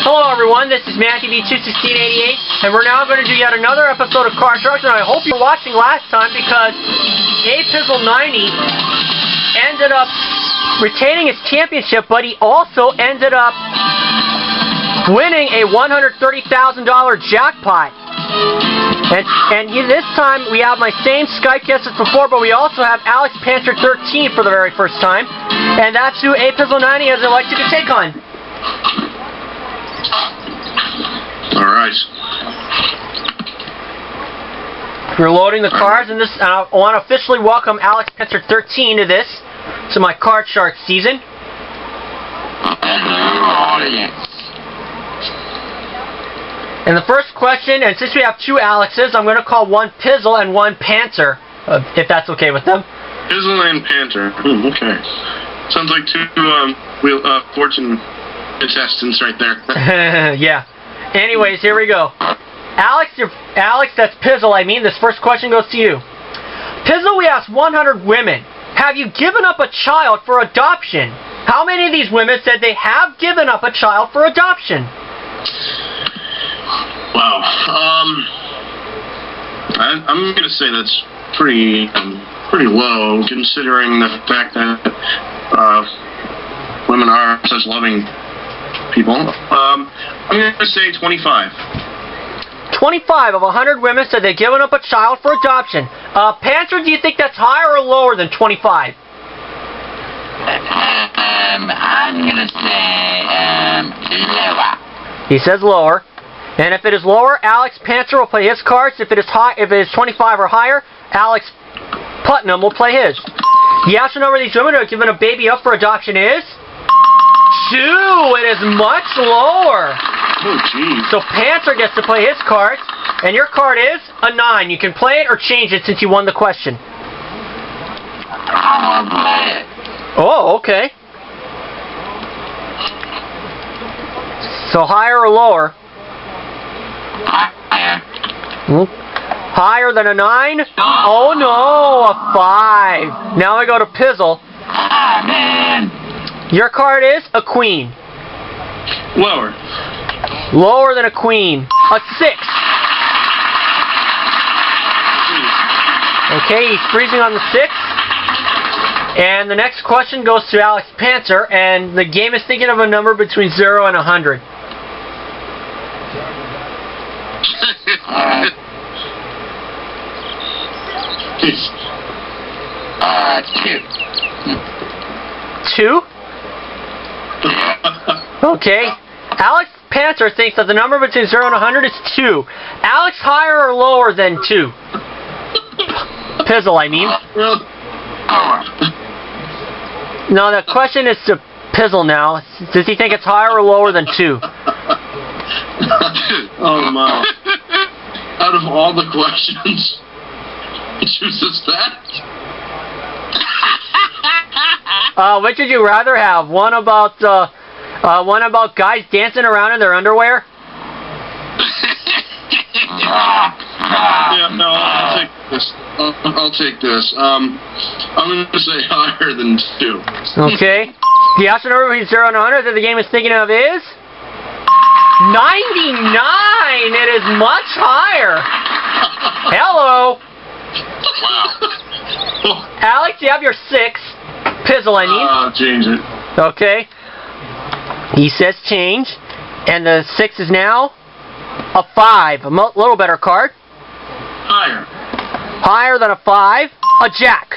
Hello everyone, this is MatthewB21688, and we're now going to do yet another episode of Card Sharks, and I hope you're watching last time because APizzle90 ended up retaining his championship, but he also ended up winning a $130,000 jackpot. And this time we have my same Skype guest as before, but we also have AlexPanter13 for the very first time, and that's who APizzle90 has elected to take on. Alright. We're loading the cards, and I want to officially welcome AlexPanter13 to this, to my Card Sharks season. And the first question, and since we have two Alexes, I'm going to call one Pizzle and one Panter, if that's okay with them. Pizzle and Panter. Okay. Sounds like two fortune contestants right there. Yeah. Anyways, here we go. Alex, that's Pizzle, I mean. This first question goes to you. Pizzle, we asked 100 women, have you given up a child for adoption? How many of these women said they have given up a child for adoption? Wow. I'm going to say that's pretty low, considering the fact that women are such loving people. I'm going to say 25. 25 of 100 women said they've given up a child for adoption. Panter, do you think that's higher or lower than 25? I'm going to say lower. He says lower. And if it is lower, AlexPanter will play his cards. If it is 25 or higher, Alex Putnam will play his. The actual number of these women who have given a baby up for adoption is 2. It is much lower. Oh, geez. So Panter gets to play his cards, and your card is a 9. You can play it or change it since you won the question. I'll play it. Oh, okay. So higher or lower? Higher. Higher than a 9? Oh no, a 5. Now I go to Pizzle. Ah, man. Your card is a queen. Lower. Lower than a queen. A 6. Okay, he's freezing on the 6. And the next question goes to AlexPanter, and the game is thinking of a number between 0 and 100. Alright. 2. 2? Okay. AlexPanter thinks that the number between 0 and 100 is 2. Alex, higher or lower than 2? Pizzle, I mean. Lower. No, the question is to Pizzle now. Does he think it's higher or lower than 2? Oh, my. Out of all the questions, he chooses that? Which would you rather have? One about guys dancing around in their underwear? Yeah, no, I'll take this. I'll take this. I'm going to say higher than 2. Okay. The actual number between 0 and 100 that the game is thinking of is 99. It is much higher. Hello. Wow. Alex, you have your 6. Pizzle, I mean. Change it. Okay. He says change. And the 6 is now a 5. A little better card. Higher. Higher than a 5. A jack.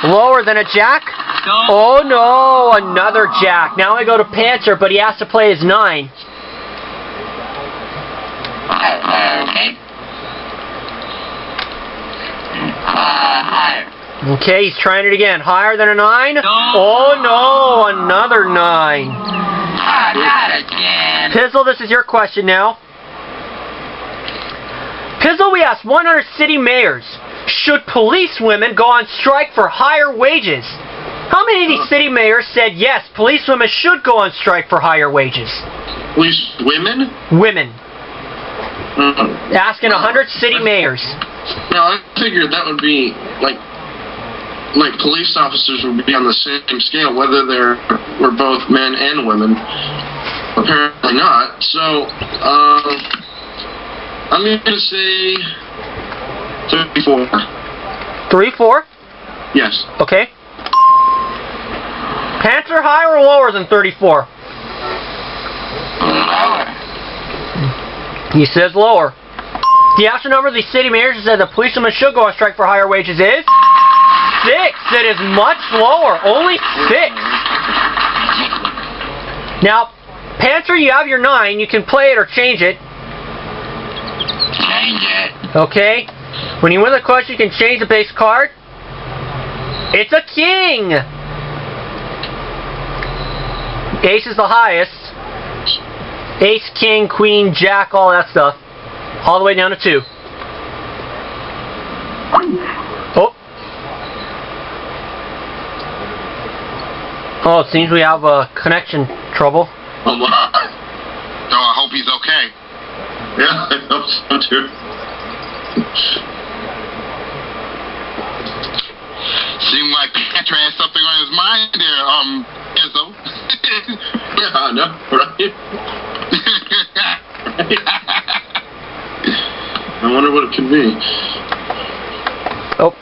Lower than a jack. Oh no, another jack. Now I go to Panter, but he has to play his 9. Okay. Higher. Okay, he's trying it again. Higher than a 9? Oh no, another 9. Not again. Pizzle, this is your question now. Pizzle, we asked 100 city mayors, should policewomen go on strike for higher wages? How many of these city mayors said yes, policewomen should go on strike for higher wages? Police women? Women. Asking 100 city mayors. No, I figured that would be, like, like police officers would be on the same scale, whether were both men and women. Apparently not. So, I'm going to say 34. 34? Yes. Okay. Panter higher or lower than 34? Lower. He says lower. The actual number of the city manager said the policemen should go on strike for higher wages is 6. It is much lower. Only 6. Now, Panter, you have your 9. You can play it or change it. Change it. Okay. When you win the question, you can change the base card. It's a king. Ace is the highest. Ace, king, queen, jack, all that stuff. All the way down to 2. Oh. Oh, it seems we have connection trouble. Oh, my. So I hope he's okay. Yeah, I hope so too. Seemed like Panter had something on his mind there, Pizzle. Yeah, I know, right? I wonder what it could be. Oh.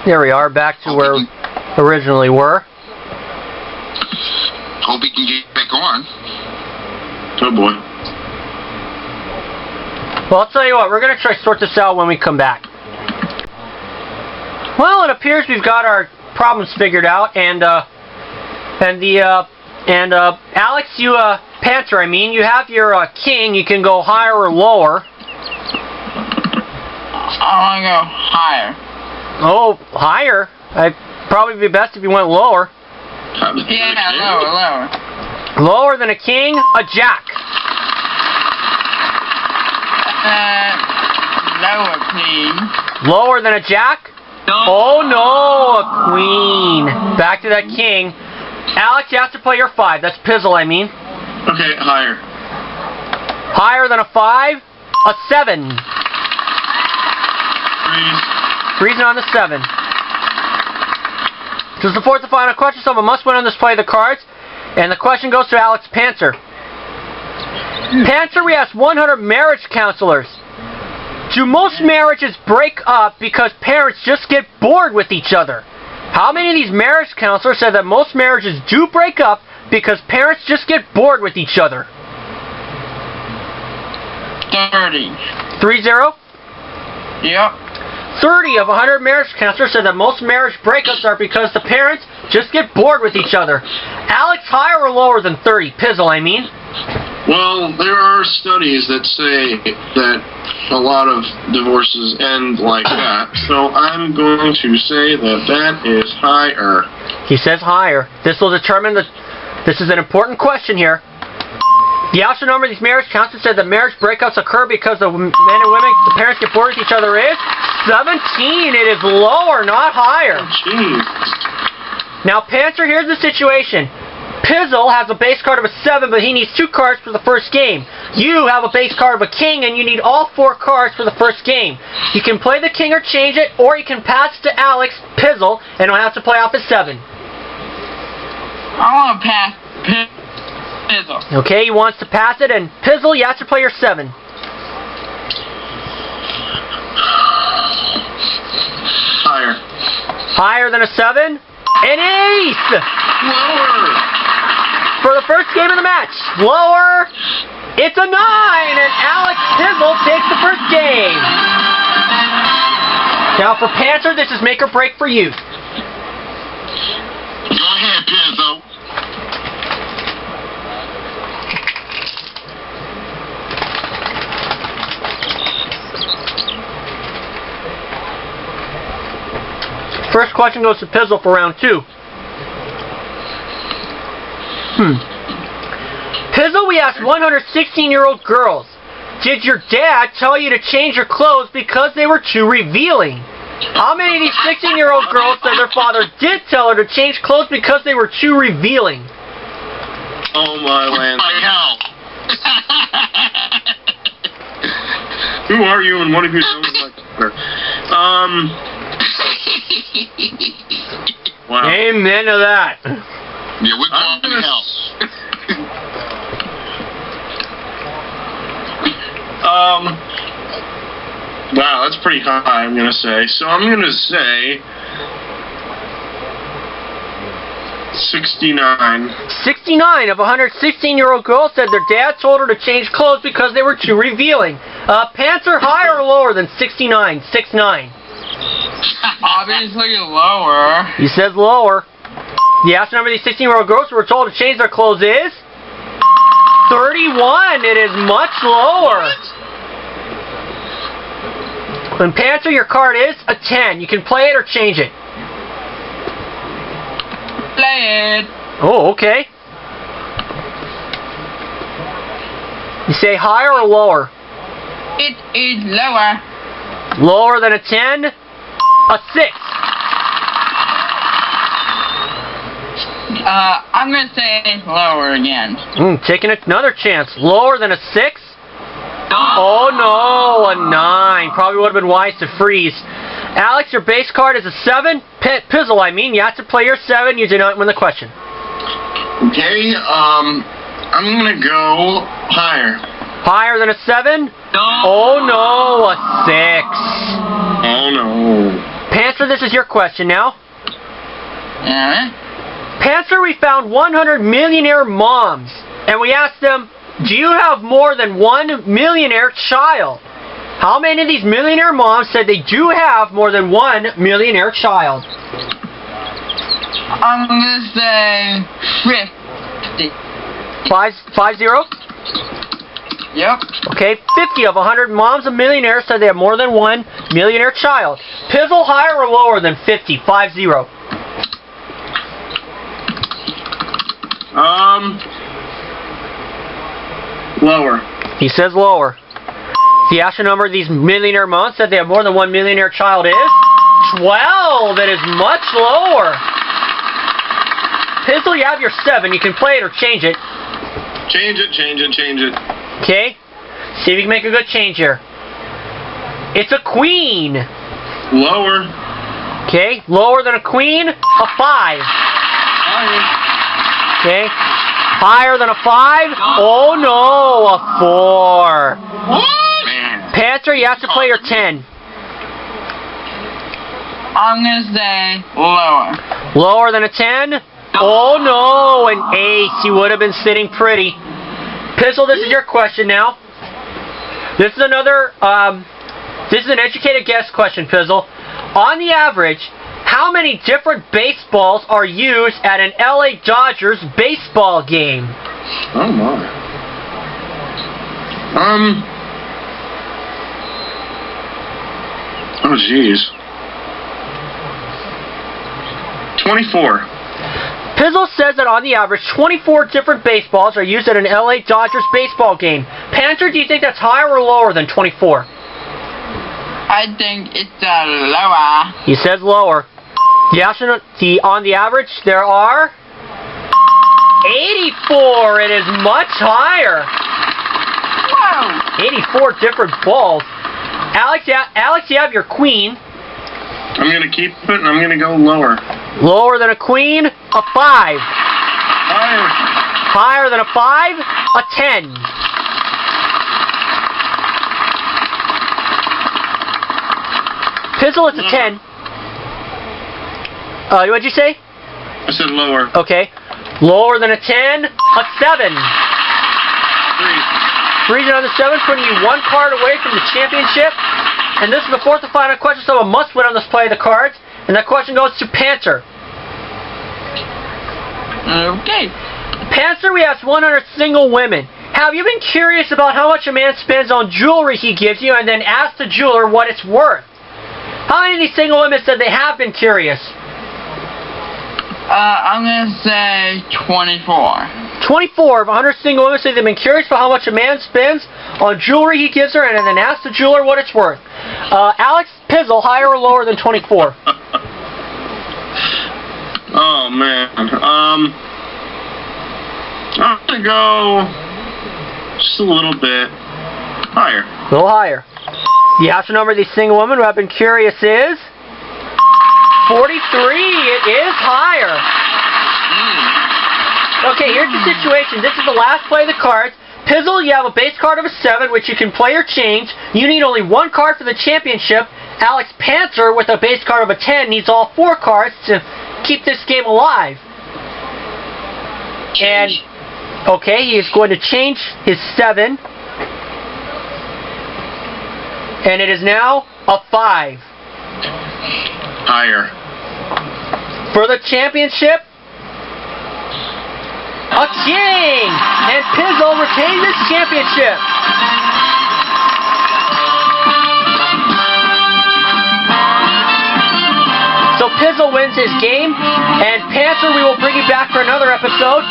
There we are, back to where we originally were. Hope he can get back on. Oh boy. Well, I'll tell you what, we're going to try to sort this out when we come back. Well, it appears we've got our problems figured out, and Alex, you, Panter, I mean, you have your king, you can go higher or lower. I want to go higher. Oh, higher? I'd probably be best if you went lower. Yeah, lower. Lower than a king, a jack. Lower, please. Lower than a jack? Oh no, a queen. Back to that king. Alex, you have to play your 5. That's Pizzle, I mean. Okay, higher. Higher than a 5? A 7. Freezing on the 7. This is the 4th and final question, so I must win on this play of the cards. And the question goes to AlexPanter. Panter, we asked 100 marriage counselors. Do most marriages break up because parents just get bored with each other? How many of these marriage counselors said that most marriages do break up because parents just get bored with each other? 30. 30? Yep. 30 of 100 marriage counselors said that most marriage breakups are because the parents just get bored with each other. Alex, higher or lower than 30? Pizzle, I mean. Well, there are studies that say that a lot of divorces end like that, so I'm going to say that is higher. He says higher. This will determine this is an important question here. The actual number of these marriage counselors said that marriage breakups occur because the men and women, the parents get bored with each other is 17. It is lower, not higher. Oh, jeez. Now, Panter, here's the situation. Pizzle has a base card of a 7, but he needs 2 cards for the first game. You have a base card of a king, and you need all 4 cards for the first game. You can play the king or change it, or you can pass it to Alex, Pizzle, and he'll have to play off his 7. I want to pass Pizzle. Okay, he wants to pass it, and Pizzle, you have to play your 7. Higher. Higher than a 7? An ace! Lower. For the first game of the match. Lower. It's a 9, and Alex Pizzle takes the first game. Now for Panter, this is make or break for you. Go ahead, Pizzle. First question goes to Pizzle for round 2. Pizzle, we asked 116-year-old girls, did your dad tell you to change your clothes because they were too revealing? How many of these 16-year-old girls said their father did tell her to change clothes because they were too revealing? Oh my land. My hell. Who are you and what have you done with my car? Wow. Amen to that. Yeah, we're going to hell. Wow, that's pretty high, I'm gonna say. So I'm gonna say 69. 69 of 116-year-old girls said their dad told her to change clothes because they were too revealing. Panter higher or lower than 69? 6'9". Obviously lower. He says lower. The actual number of these 16-year-old girls who were told to change their clothes is 31. It is much lower. When Panter, your card is a 10. You can play it or change it. Play it. Oh, okay. You say higher or lower? It is lower. Lower than a 10? A 6. I'm gonna say lower again. Taking another chance. Lower than a 6? Oh no, a 9. Probably would have been wise to freeze. Alex, your base card is a 7. Pizzle, I mean. You have to play your 7. You do not win the question. Okay, I'm gonna go higher. Higher than a 7? Oh no, a 6. Oh no. Panter, this is your question now. Alright. Panter, we found 100 millionaire moms, and we asked them, do you have more than one millionaire child? How many of these millionaire moms said they do have more than one millionaire child? I'm gonna say 50. 50? Yep. Okay, 50 of 100 moms of millionaires said they have more than one millionaire child. Pizzle, higher or lower than 50? 50. Lower. He says lower. The actual number of these millionaire moms said they have more than one millionaire child is 12. It is much lower. Pizzle, you have your 7. You can play it or change it. Change it, change it, change it. Okay? See if you can make a good change here. It's a queen. Lower. Okay? Lower than a queen? A 5. Higher. Okay? Higher than a 5? Oh no, a 4. What? Man. Panter, you have to play your 10. I'm gonna say lower. Lower than a 10? Oh no, an 8. You would have been sitting pretty. Pizzle, this is your question now. This is another, this is an educated guess question, Pizzle. On the average, how many different baseballs are used at an LA Dodgers baseball game? Oh my. Oh jeez. 24. Pizzle says that on the average, 24 different baseballs are used at an LA Dodgers baseball game. Panter, do you think that's higher or lower than 24? I think it's lower. He says lower. On the average, there are 84. It is much higher. Whoa. 84 different balls. Alex, you have your queen. I'm gonna keep it and I'm gonna go lower. Lower than a queen? A 5. Higher. Higher than a 5? A 10. Pizzle, it's a 10. What'd you say? I said lower. Okay. Lower than a 10? A 7. 3. Freezing on the 7, putting you one card away from the championship. And this is the fourth and final question, so a must win on this play of the cards. And that question goes to Panter. Okay. Panter, we asked 100 single women. Have you been curious about how much a man spends on jewelry he gives you and then asked the jeweler what it's worth? How many of these single women said they have been curious? I'm gonna say 24. 24 of 100 single women say they've been curious about how much a man spends on jewelry he gives her and then asked the jeweler what it's worth. Alex, Pizzle, higher or lower than 24? Oh man. I'm going to go just a little bit higher. A little higher. The actual number of these single women who have been curious is 43. It is higher. Okay, here's the situation. This is the last play of the cards. Pizzle, you have a base card of a 7, which you can play or change. You need only 1 card for the championship. AlexPanter, with a base card of a 10, needs all 4 cards to keep this game alive. And, okay, he is going to change his 7. And it is now a 5. Higher. For the championship, a king! And Pizzle retains his championship. So Pizzle wins his game, and Panter, we will bring you back for another episode.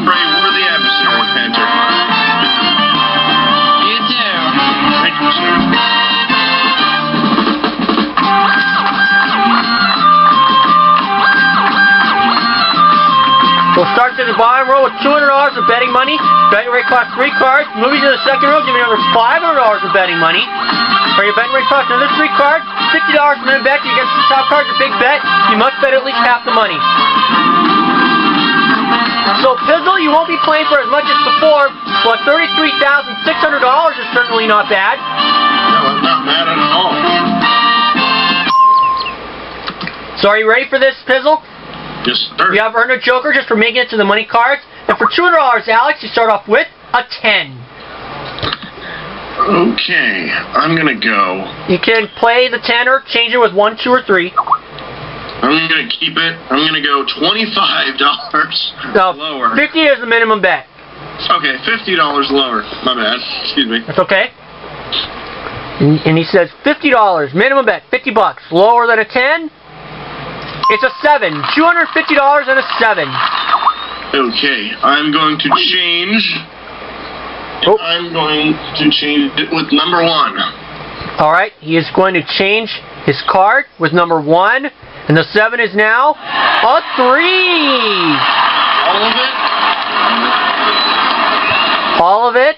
Pray worthy adversary, Panter. You too. Thank you, sir. We'll start to the bottom row with $200 of betting money. Betting rate costs 3 cards. Moving to the second row, give me another $500 of betting money. For your betting rate costs another 3 cards. $60 minimum bet. You get the top card, the big bet. You must bet at least half the money. So Pizzle, you won't be playing for as much as before, but $33,600 is certainly not bad. No, not bad at all. So are you ready for this, Pizzle? Yes, sir. You have earned a joker just for making it to the money cards. And for $200, Alex, you start off with a 10. Okay, I'm going to go. You can play the 10 or change it with 1, 2, or 3. I'm going to keep it. I'm going to go $25 No, lower. 50 is the minimum bet. Okay, $50 lower. My bad. Excuse me. That's okay. And he says $50 minimum bet, $50 lower than a 10. It's a 7. $250 and a 7. Okay, I'm going to change. Oh. I'm going to change it with number 1. All right, he is going to change his card with number 1, and the 7 is now a 3. All of it? All of it.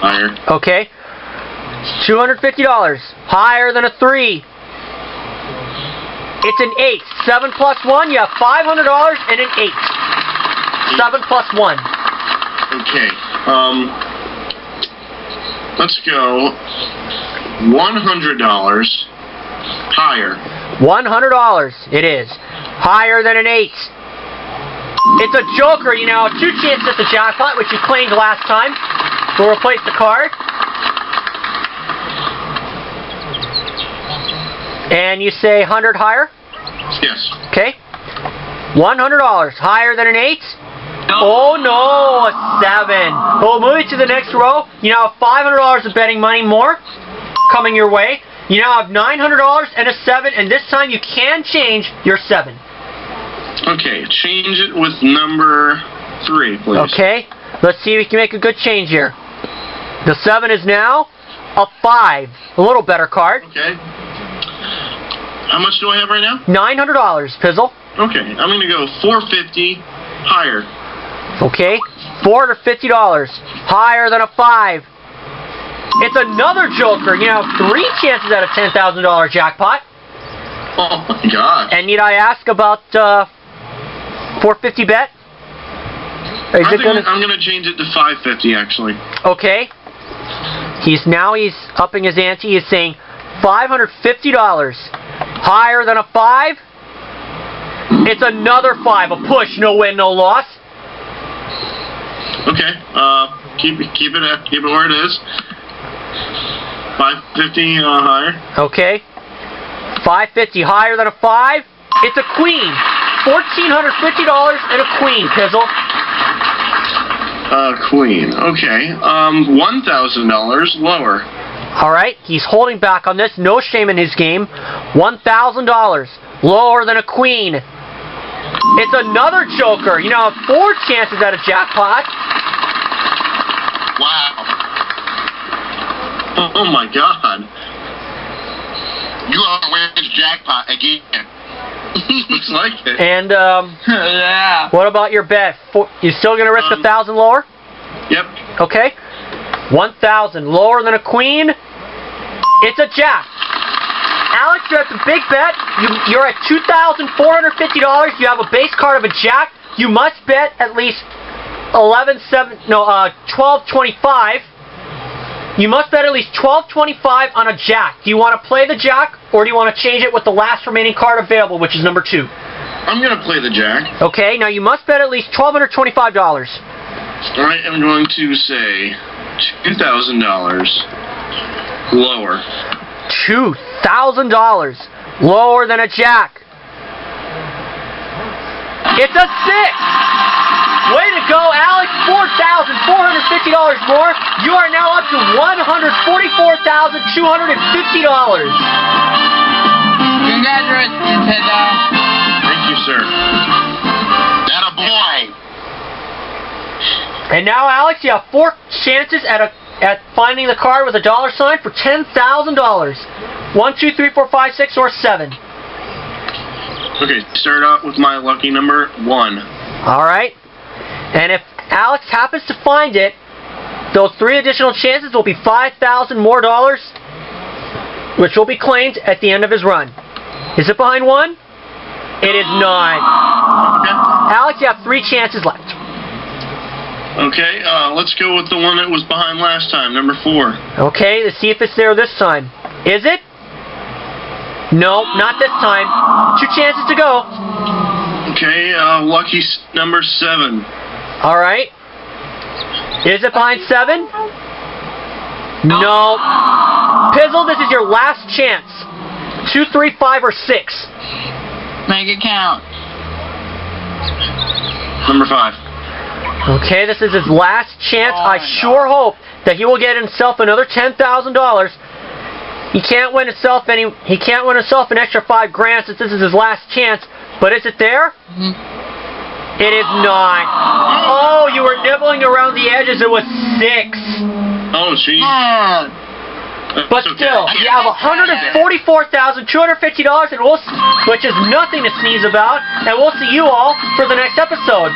Higher. Okay. $250 higher than a 3. It's an 8. 7 plus 1, you have $500 and an 8. 7 plus 1. Okay. Let's go $100 higher. $100 it is. Higher than an 8. It's a joker. You now have 2 chances at the jackpot, which you claimed last time. We'll replace the card. And you say 100 higher? Yes. Okay. $100 higher than an 8? Oh no, a 7. Well, moving to the next row, you now have $500 of betting money more coming your way. You now have $900 and a 7, and this time you can change your 7. Okay, change it with number 3, please. Okay, let's see if we can make a good change here. The 7 is now a 5. A little better card. Okay. How much do I have right now? $900, Pizzle. Okay, I'm going to go $450 higher. Okay, $450 higher than a 5. It's another joker. You now have 3 chances at a $10,000 jackpot. Oh my god. And need I ask about $450 bet? I'm going to change it to $550 actually. Okay. He's upping his ante. He's saying $550 higher than a 5. It's another 5. A push, no win, no loss. Okay. Keep it where it is. $550 higher. Okay. $550 higher than a 5. It's a queen. $1,450 and a queen, Pizzle. Queen. Okay. $1,000 lower. Alright, he's holding back on this. No shame in his game. $1,000 lower than a queen. It's another joker. You now have 4 chances at a jackpot. Wow. Oh my god. You are winning the jackpot again. Looks like it. And Yeah. what about your bet? You still gonna risk 1,000 lower? Yep. Okay. 1,000 lower than a queen. It's a jack. Alex, you're at the big bet. You're at $2,450. You have a base card of a jack. You must bet at least 12.25. You must bet at least 12.25 on a jack. Do you want to play the jack, or do you want to change it with the last remaining card available, which is number 2? I'm going to play the jack. Okay, now you must bet at least $1,225. I am going to say $2,000 lower. $2,000 lower than a jack. It's a 6! Way to go, Alex! $4,450 more. You are now up to $144,250. Congratulations, Pizzle. Thank you, sir. That a boy. And now, Alex, you have 4 chances at finding the card with a dollar sign for $10,000. 1, 2, 3, 4, 5, 6, or 7. Okay, start out with my lucky number 1. All right. And if Alex happens to find it, those 3 additional chances will be $5,000 more dollars, which will be claimed at the end of his run. Is it behind 1? It is not. Okay. Alex, you have 3 chances left. Okay, let's go with the one that was behind last time, number 4. Okay, let's see if it's there this time. Is it? No, not this time. 2 chances to go. Okay, lucky number 7. All right. Is it behind 7? No. Pizzle, this is your last chance. 2, 3, 5, or 6. Make it count. Number 5. Okay, this is his last chance. I sure hope that he will get himself another $10,000. He can't win himself an extra $5,000 since this is his last chance. But is it there? Mm-hmm. It is not. Oh, you were nibbling around the edges. It was 6. Oh, gee. But still, you have $144,250, which is nothing to sneeze about. And we'll see you all for the next episode.